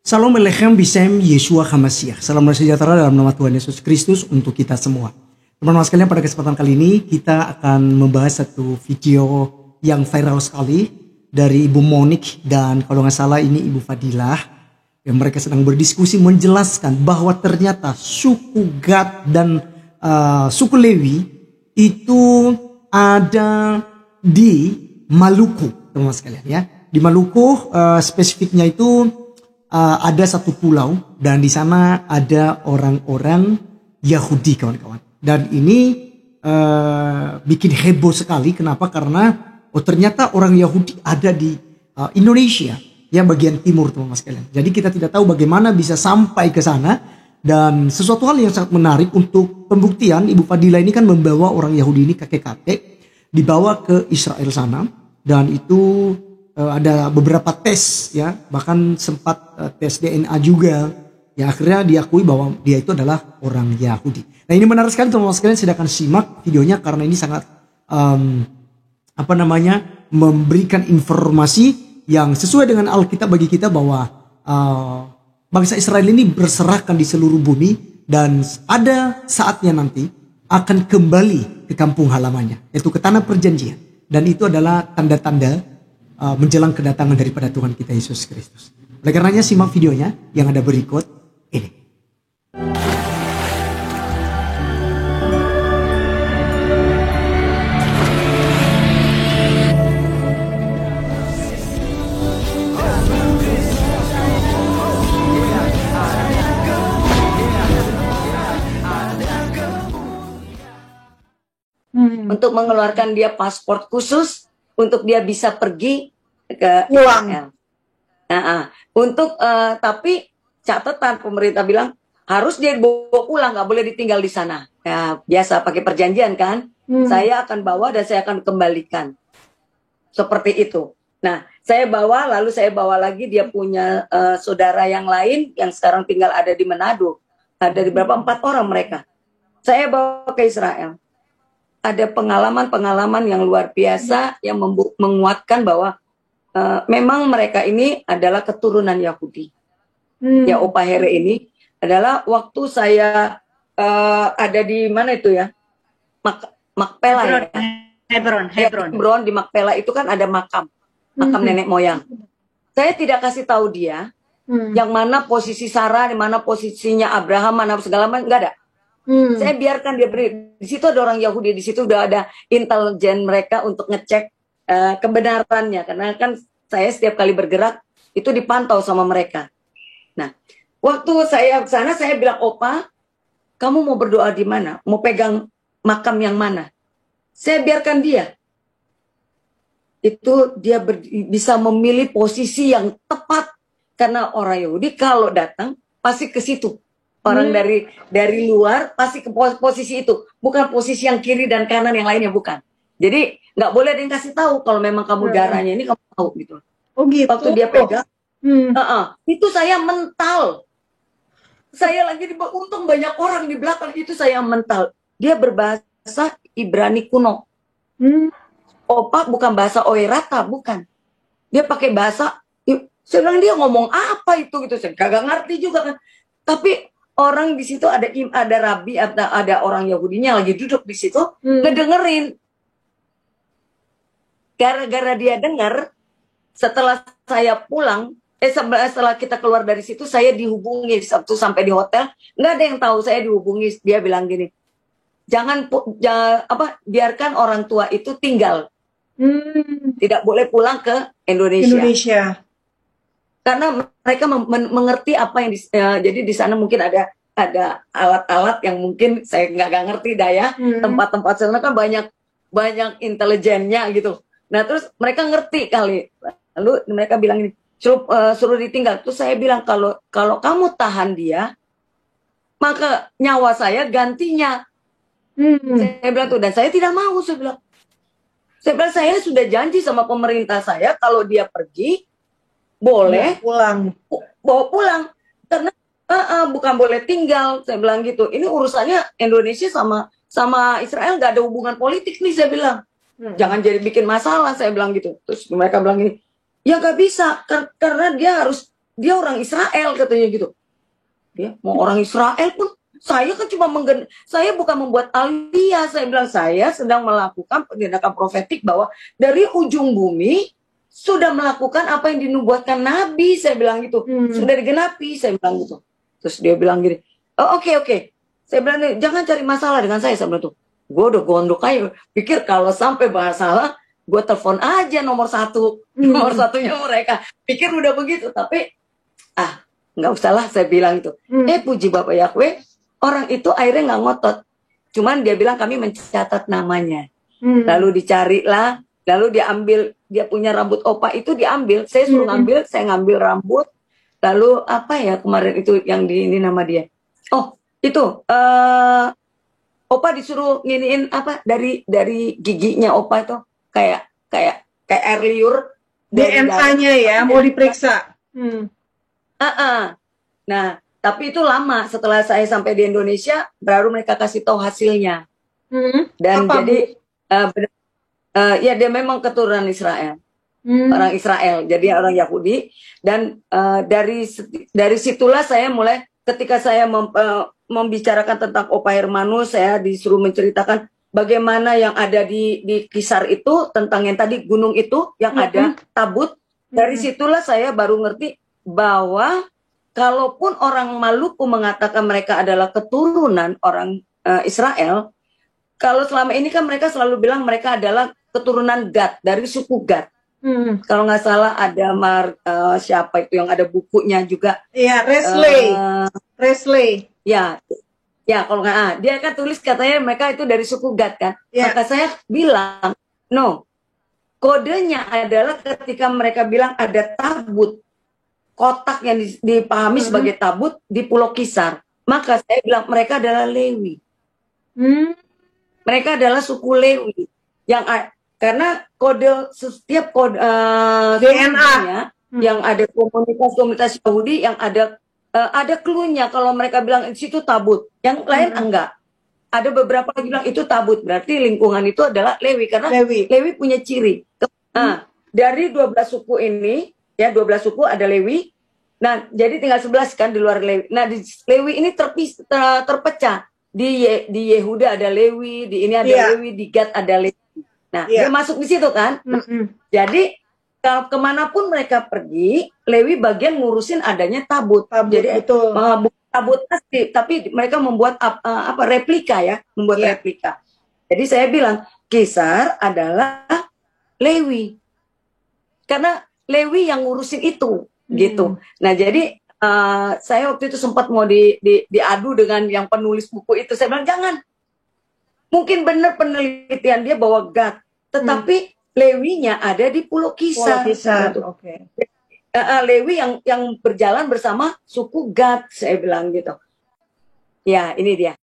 Salam Alechem Bisem Yeshua HaMashiach. Salam sejahtera dalam nama Tuhan Yesus Kristus untuk kita semua. Teman-teman sekalian, pada kesempatan kali ini kita akan membahas satu video yang viral sekali dari Ibu Monik dan kalau nggak salah ini Ibu Fadilah. Yang mereka sedang berdiskusi menjelaskan bahwa ternyata suku Gad dan suku Lewi itu ada di Maluku, teman-teman sekalian ya. Di Maluku spesifiknya itu ada satu pulau dan di sana ada orang-orang Yahudi, kawan-kawan. Dan ini bikin heboh sekali. Kenapa? Karena ternyata orang Yahudi ada di Indonesia, ya bagian timur, teman-teman sekalian. Jadi kita tidak tahu bagaimana bisa sampai ke sana. Dan sesuatu hal yang sangat menarik untuk pembuktian, Ibu Fadilah ini kan membawa orang Yahudi ini kakek-kakek dibawa ke Israel sana, dan itu ada beberapa tes ya, bahkan sempat tes DNA juga. Ya akhirnya diakui bahwa dia itu adalah orang Yahudi. Nah ini menarik sekali teman-teman sekalian, silakan simak videonya karena ini sangat memberikan informasi yang sesuai dengan Alkitab bagi kita bahwa bangsa Israel ini berserakan di seluruh bumi dan ada saatnya nanti akan kembali ke kampung halamannya, yaitu ke tanah perjanjian. Dan itu adalah tanda-tanda menjelang kedatangan daripada Tuhan kita Yesus Kristus. Oleh karenanya simak videonya yang ada berikut ini. Untuk mengeluarkan dia paspor khusus untuk dia bisa pergi ke Israel. Tapi catatan pemerintah bilang harus dia bawa pulang, nggak boleh ditinggal di sana. Ya, biasa pakai perjanjian kan. Saya akan bawa dan saya akan kembalikan. Seperti itu. Nah, saya bawa lagi dia punya saudara yang lain yang sekarang tinggal ada di Manado. Ada di berapa? 4 orang mereka. Saya bawa ke Israel. Ada pengalaman-pengalaman yang luar biasa yang menguatkan bahwa memang mereka ini adalah keturunan Yahudi. Ya, Opa Here ini adalah waktu saya ada di mana itu ya? Makpela ya? Hebron. Di Makpela itu kan ada makam nenek moyang. Saya tidak kasih tahu dia yang mana posisi Sarah, di mana posisinya Abraham, mana segala macam, nggak ada. Saya biarkan dia beri. Di situ ada orang Yahudi, di situ udah ada intelijen mereka untuk ngecek kebenarannya. Karena kan saya setiap kali bergerak itu dipantau sama mereka. Nah, waktu saya ke sana saya bilang, Opa, kamu mau berdoa di mana? Mau pegang makam yang mana? Saya biarkan dia. Itu dia bisa memilih posisi yang tepat. Karena orang Yahudi kalau datang pasti ke situ. Orang dari luar pasti ke posisi itu, bukan posisi yang kiri dan kanan yang lainnya, bukan. Jadi nggak boleh ada yang kasih tahu kalau memang kamu darahnya ini kamu tahu gitu. Oh gitu. Waktu dia pegang, itu saya mental. Saya lagi untung banyak orang di belakang itu saya mental. Dia berbahasa Ibrani kuno. Opa bukan bahasa Oirata, bukan. Dia pakai bahasa. Saya bilang dia ngomong apa itu gitu, saya kagak ngerti juga kan. Tapi orang di situ ada rabi, ada orang Yahudinya lagi duduk di situ ngedengerin. Gara-gara dia dengar, setelah saya pulang, setelah kita keluar dari situ, saya dihubungi Sabtu sampai di hotel, nggak ada yang tahu saya dihubungi. Dia bilang gini, biarkan orang tua itu tinggal, tidak boleh pulang ke Indonesia. Karena mereka mengerti apa yang jadi di sana mungkin ada alat-alat yang mungkin saya nggak ngerti dah ya. Tempat-tempat sana kan banyak intelijennya gitu. Nah terus mereka ngerti kali. Lalu mereka bilang ini suruh ditinggal. Terus saya bilang kalau kamu tahan dia, maka nyawa saya gantinya. Saya bilang tuh, dan saya tidak mau. Saya bilang saya sudah janji sama pemerintah saya kalau dia pergi boleh bawa pulang karena bukan boleh tinggal. Saya bilang gitu. Ini urusannya Indonesia sama Israel nggak ada hubungan politik nih, saya bilang. Jangan jadi bikin masalah, saya bilang gitu. Terus mereka bilang gini, ya nggak bisa karena dia harus dia orang Israel katanya gitu. Dia mau orang Israel pun, saya kan cuma saya bukan membuat aliyah, saya bilang saya sedang melakukan tindakan profetik bahwa dari ujung bumi sudah melakukan apa yang dinubuatkan Nabi, saya bilang gitu. Sudah digenapi, saya bilang gitu. Terus dia bilang gini, oh, oke. Saya bilang, jangan cari masalah dengan saya bilang tuh. Gue udah gondok aja, pikir kalau sampai masalah, gue telepon aja nomor satunya mereka. Pikir udah begitu, tapi nggak usah lah, saya bilang itu. Puji Bapak Yahweh, orang itu akhirnya nggak ngotot. Cuman dia bilang kami mencatat namanya. Lalu dicarilah, lalu diambil, dia punya rambut opa itu diambil. Saya suruh ngambil, saya ngambil rambut. Lalu apa ya kemarin itu yang ini nama dia? Oh, itu opa disuruh nginiin apa dari giginya opa itu kayak air liur. DNA-nya ya, mau diperiksa. Nah, tapi itu lama. Setelah saya sampai di Indonesia, baru mereka kasih tahu hasilnya. Dan apa, jadi ya dia memang keturunan Israel, orang Israel, jadi orang Yahudi. Dan dari situlah saya mulai, ketika saya membicarakan tentang Opa Hermanus, saya disuruh menceritakan bagaimana yang ada di Kisar itu, tentang yang tadi gunung itu yang ada tabut. Dari situlah saya baru ngerti bahwa kalaupun orang Maluku mengatakan mereka adalah keturunan orang Israel, kalau selama ini kan mereka selalu bilang mereka adalah keturunan Gad, dari suku Gad. Kalau nggak salah ada siapa itu yang ada bukunya juga. Iya, Resley. Ya, kalau nggak, dia kan tulis katanya mereka itu dari suku Gad kan. Maka saya bilang, no, kodenya adalah ketika mereka bilang ada tabut, kotak yang dipahami sebagai tabut di Pulau Kisar. Maka saya bilang mereka adalah Lewi. Mereka adalah suku Lewi. Karena setiap kode DNA yang ada komunitas Yahudi yang ada clue-nya kalau mereka bilang di situ tabut, yang lain enggak. Ada beberapa yang bilang itu tabut, berarti lingkungan itu adalah Lewi karena Lewi punya ciri. Dari 12 suku ini, ya 12 suku ada Lewi. Nah, jadi tinggal 11 kan di luar Lewi. Nah, di Lewi ini terpecah. Di Yehuda ada Lewi, di ini ada Lewi, di Gad ada Lewi. Nah, dia masuk di situ kan. Jadi kemanapun mereka pergi, Lewi bagian ngurusin adanya tabut. Jadi tabut asli, tapi mereka membuat replika ya, replika. Jadi saya bilang Kisar adalah Lewi, karena Lewi yang ngurusin itu, gitu. Nah, jadi saya waktu itu sempat mau diadu dengan yang penulis buku itu. Saya bilang jangan. Mungkin benar penelitian dia bahwa Gad, tetapi Lewinya ada di Pulau Kisar. Oke. Lewi yang berjalan bersama suku Gad, saya bilang gitu. Ya, ini dia.